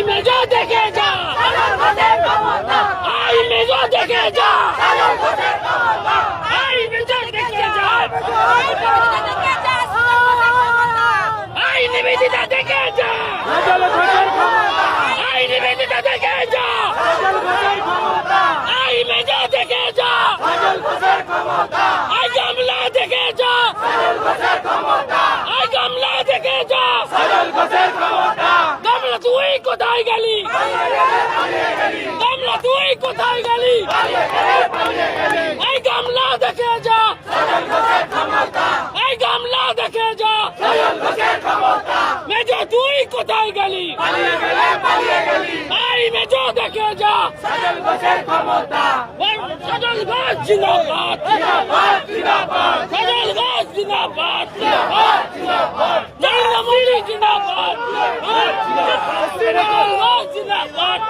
মেজো দেখে যা, আই মেজো দেখে যা, আই মেজো দেখে যা, আই নিবেদিতা দেখে যা, আই নিবেদিতা দেখে যা, আই মেজো দেখে যা, আই গামলা দেখে যা, আই গামলা দেখে যা, গামলা তুই কোথায় গেলি, গামলা তুই কোথায় গেলি, আই গামলা দেখে যা, আই গামলা দেখে যা, মেজো তুই কোথায় গেলি, আই মেজো দেখে যা, সজল ঘোষ জিন্দাবাদ, সজল ঘোষ জিন্দাবাদ, নরেন্দ্র মোদী জিন্দাবাদ, সজল ঘোষ জিন্দাবাদ।